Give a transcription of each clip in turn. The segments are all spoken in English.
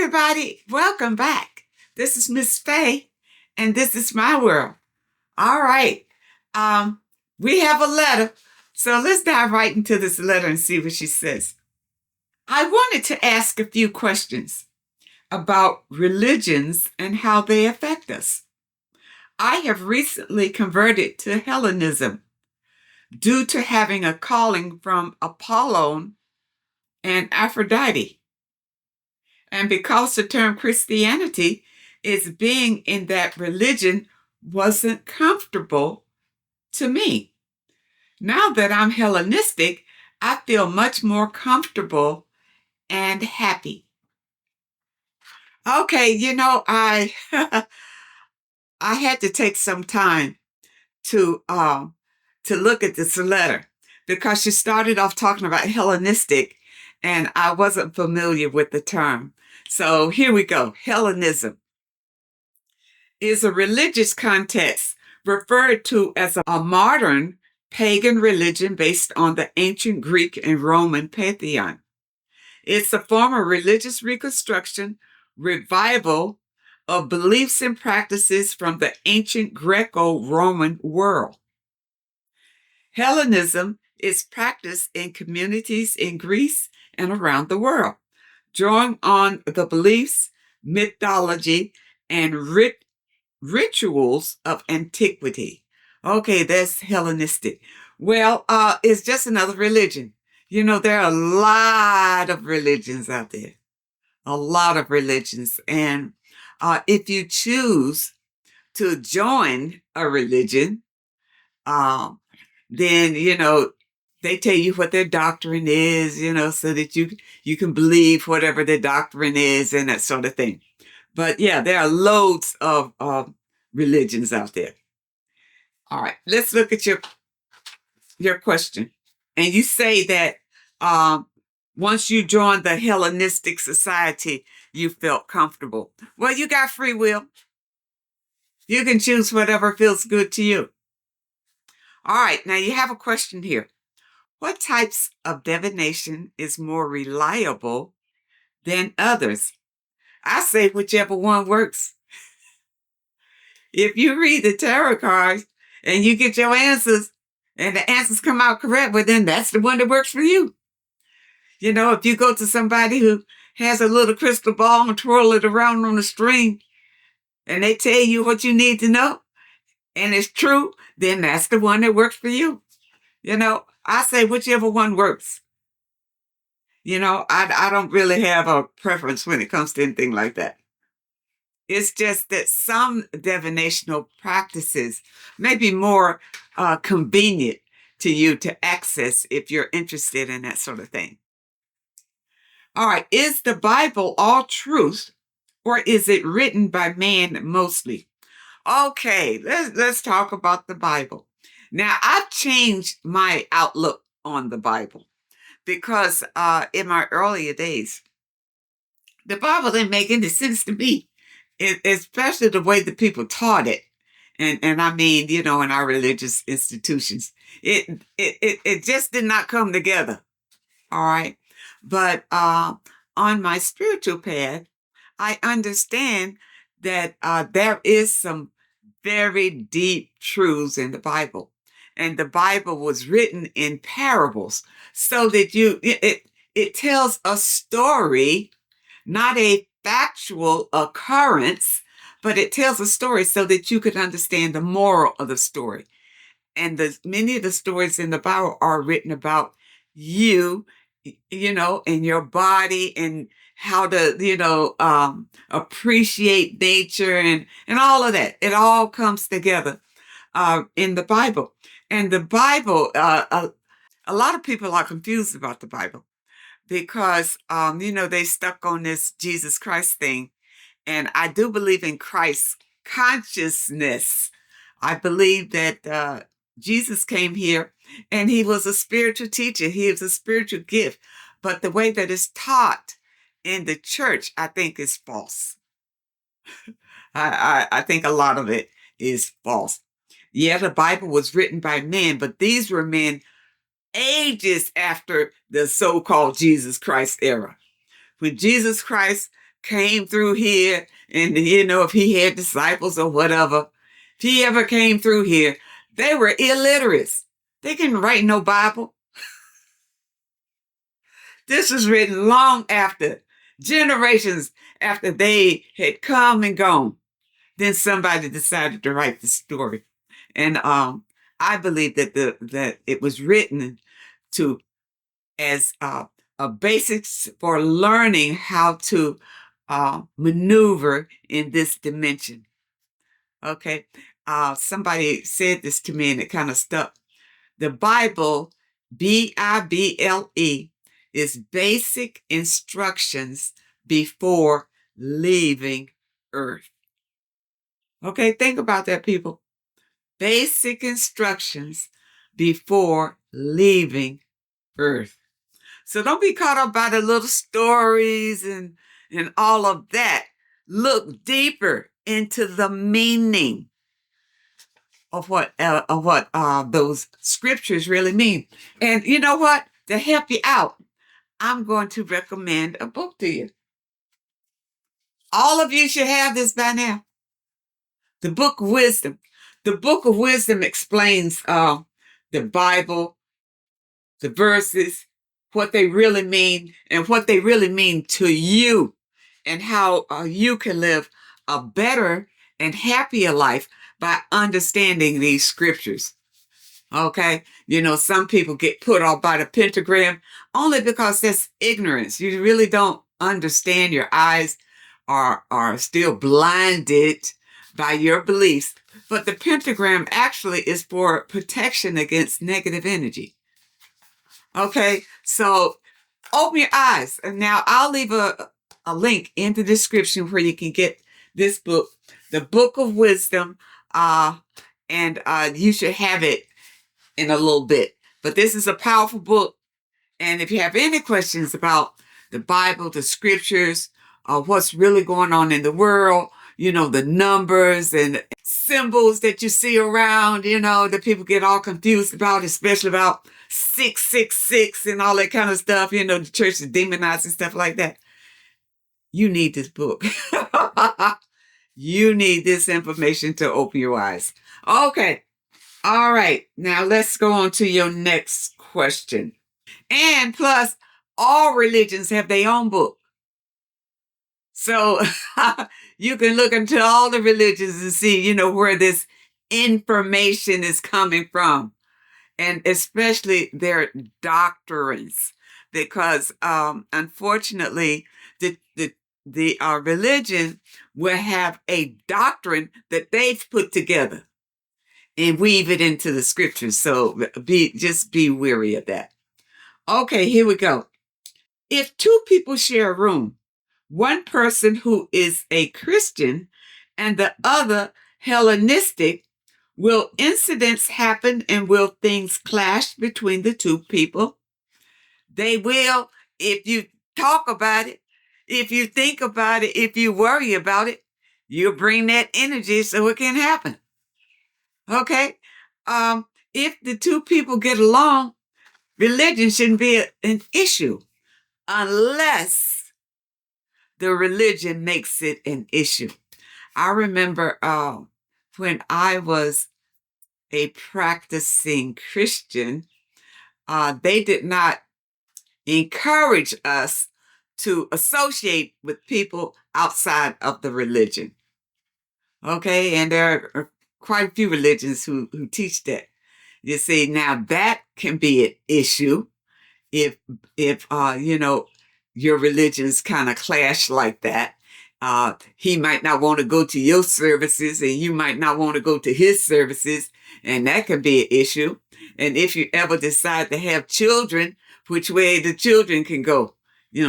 everybody. Welcome back. This is Miss Faye, and this is my world. All right. We have a letter. So let's dive right into this letter and see what she says. I wanted to ask a few questions about religions and how they affect us. I have recently converted to Hellenism due to having a calling from Apollon and Aphrodite. And because the term Christianity is being in that religion wasn't comfortable to me. Now that I'm Hellenistic, I feel much more comfortable and happy. Okay, I I had to take some time to look at this letter because she started off talking about Hellenistic, and I wasn't familiar with the term. So here we go. Hellenism is a religious context referred to as a modern pagan religion based on the ancient Greek and Roman pantheon. It's a form of religious reconstruction, revival of beliefs and practices from the ancient Greco-Roman world. Hellenism is practiced in communities in Greece and around the world, drawing on the beliefs, mythology, and rituals of antiquity. Okay, that's Hellenistic. Well, it's just another religion. There are a lot of religions out there, a lot of religions. And if you choose to join a religion, then, they tell you what their doctrine is, so that you can believe whatever their doctrine is and that sort of thing. But yeah, there are loads of religions out there. All right, let's look at your question. And you say that once you joined the Hellenistic society, you felt comfortable. Well, you got free will. You can choose whatever feels good to you. All right, now you have a question here. What types of divination is more reliable than others? I say whichever one works. If you read the tarot cards and you get your answers and the answers come out correct, well, then that's the one that works for you. If you go to somebody who has a little crystal ball and twirl it around on a string and they tell you what you need to know and it's true, then that's the one that works for you. I say whichever one works. I don't really have a preference when it comes to anything like that. It's just that some divinational practices may be more convenient to you to access if you're interested in that sort of thing. All right, is the Bible all truth, or is it written by man mostly? Okay, let's talk about the Bible. Now, I've changed my outlook on the Bible because in my earlier days, the Bible didn't make any sense to me, especially the way that people taught it. And I mean, in our religious institutions, it just did not come together. All right. But on my spiritual path, I understand that there is some very deep truths in the Bible. And the Bible was written in parables so that it tells a story, not a factual occurrence, but it tells a story so that you could understand the moral of the story. And many of the stories in the Bible are written about you, and your body and how to, appreciate nature and all of that. It all comes together in the Bible. And the Bible, a lot of people are confused about the Bible because, they stuck on this Jesus Christ thing. And I do believe in Christ consciousness. I believe that Jesus came here and he was a spiritual teacher. He was a spiritual gift. But the way that it's taught in the church, I think is false. I think a lot of it is false. Yeah, the Bible was written by men, but these were men ages after the so-called Jesus Christ era. When Jesus Christ came through here, and if he had disciples or whatever, if he ever came through here, they were illiterates. They couldn't write no Bible. This was written long after, generations after they had come and gone. Then somebody decided to write the story. And I believe that it was written to as a basics for learning how to maneuver in this dimension. Okay. Somebody said this to me and it kind of stuck. The Bible, Bible, is basic instructions before leaving Earth. Okay, think about that, people. Basic instructions before leaving Earth. So don't be caught up by the little stories and all of that. Look deeper into the meaning of what those scriptures really mean. And you know what? To help you out, I'm going to recommend a book to you. All of you should have this by now. The Book of Wisdom. The Book of Wisdom explains the Bible, the verses, what they really mean, and what they really mean to you, and how you can live a better and happier life by understanding these scriptures. Okay? Some people get put off by the pentagram only because that's ignorance. You really don't understand. Your eyes are still blinded by your beliefs. But the pentagram actually is for protection against negative energy. Okay, so open your eyes. And now I'll leave a link in the description where you can get this book, The Book of Wisdom, and you should have it in a little bit. But this is a powerful book. And if you have any questions about the Bible, the scriptures, what's really going on in the world, the numbers and symbols that you see around, that people get all confused about, especially about 666 and all that kind of stuff, the church is demonized and stuff like that. You need this book. You need this information to open your eyes. Okay. All right. Now let's go on to your next question. And plus, all religions have their own book. So you can look into all the religions and see, where this information is coming from. And especially their doctrines. Because unfortunately, the religion will have a doctrine that they've put together and weave it into the scriptures. So just be wary of that. Okay, here we go. If two people share a room, one person who is a Christian and the other Hellenistic, will incidents happen and will things clash between the two people? They will if you talk about it, if you think about it, if you worry about it, you'll bring that energy so it can happen. Okay? If the two people get along, religion shouldn't be an issue unless the religion makes it an issue. I remember when I was a practicing Christian, they did not encourage us to associate with people outside of the religion. Okay, and there are quite a few religions who teach that. You see, now that can be an issue if your religions kind of clash like that. He might not want to go to your services and you might not want to go to his services, and that can be an issue. And if you ever decide to have children, which way the children can go.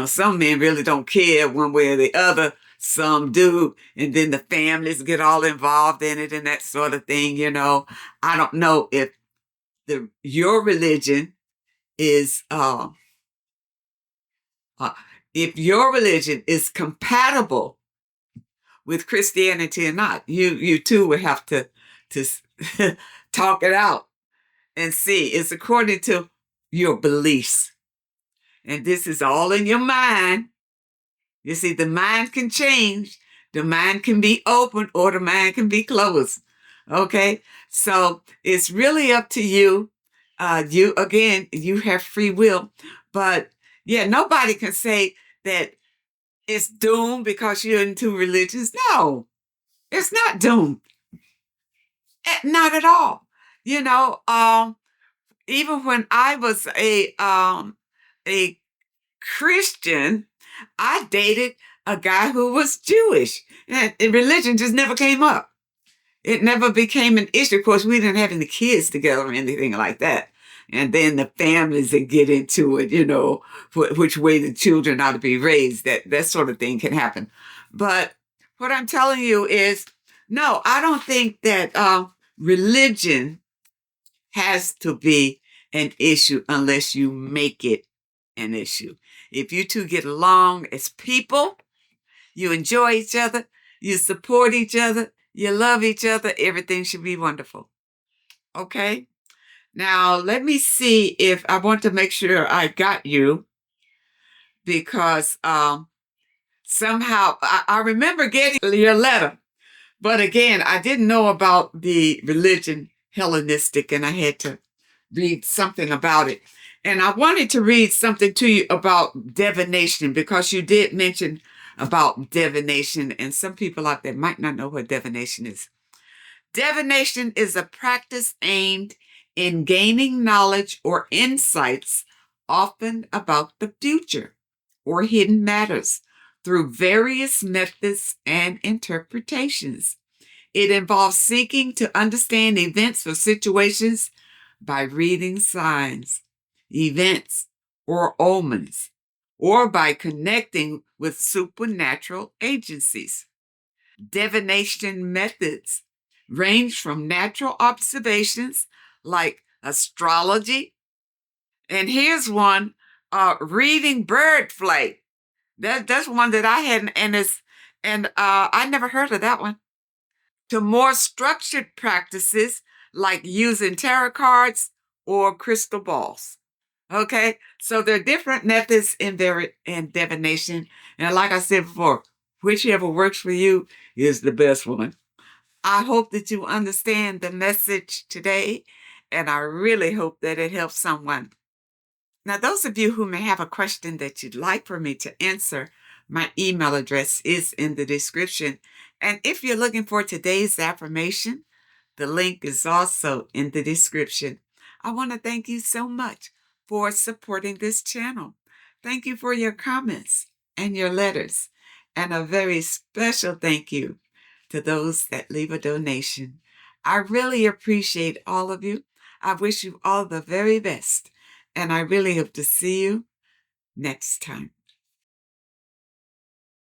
Some men really don't care one way or the other. Some do. And then the families get all involved in it and that sort of thing. I don't know if your religion is if your religion is compatible with Christianity or not. You too will have to talk it out and see. It's according to your beliefs. And this is all in your mind. You see, the mind can change. The mind can be open or the mind can be closed. Okay? So it's really up to you. You have free will. But yeah, nobody can say that it's doomed because you're in two religions. No, it's not doomed. Not at all. You know, even when I was a Christian, I dated a guy who was Jewish. And religion just never came up. It never became an issue. Of course, we didn't have any kids together or anything like that. And then the families that get into it, which way the children ought to be raised, that sort of thing can happen. But what I'm telling you is, no, I don't think that religion has to be an issue unless you make it an issue. If you two get along as people, you enjoy each other, you support each other, you love each other, everything should be wonderful. Okay? Now, let me see if I want to make sure I got you because somehow I remember getting your letter. But again, I didn't know about the religion Hellenistic, and I had to read something about it. And I wanted to read something to you about divination because you did mention about divination, and some people out there might not know what divination is. Divination is a practice aimed in gaining knowledge or insights, often about the future or hidden matters, through various methods and interpretations. It involves seeking to understand events or situations by reading signs, events, or omens, or by connecting with supernatural agencies. Divination methods range from natural observations like astrology, and here's one, reading bird flight. That's one that I hadn't, and I never heard of that one. To more structured practices like using tarot cards or crystal balls. Okay, so there are different methods in divination, and like I said before, whichever works for you is the best one. I hope that you understand the message today, and I really hope that it helps someone. Now, those of you who may have a question that you'd like for me to answer, my email address is in the description. And if you're looking for today's affirmation, the link is also in the description. I want to thank you so much for supporting this channel. Thank you for your comments and your letters. And a very special thank you to those that leave a donation. I really appreciate all of you. I wish you all the very best. And I really hope to see you next time.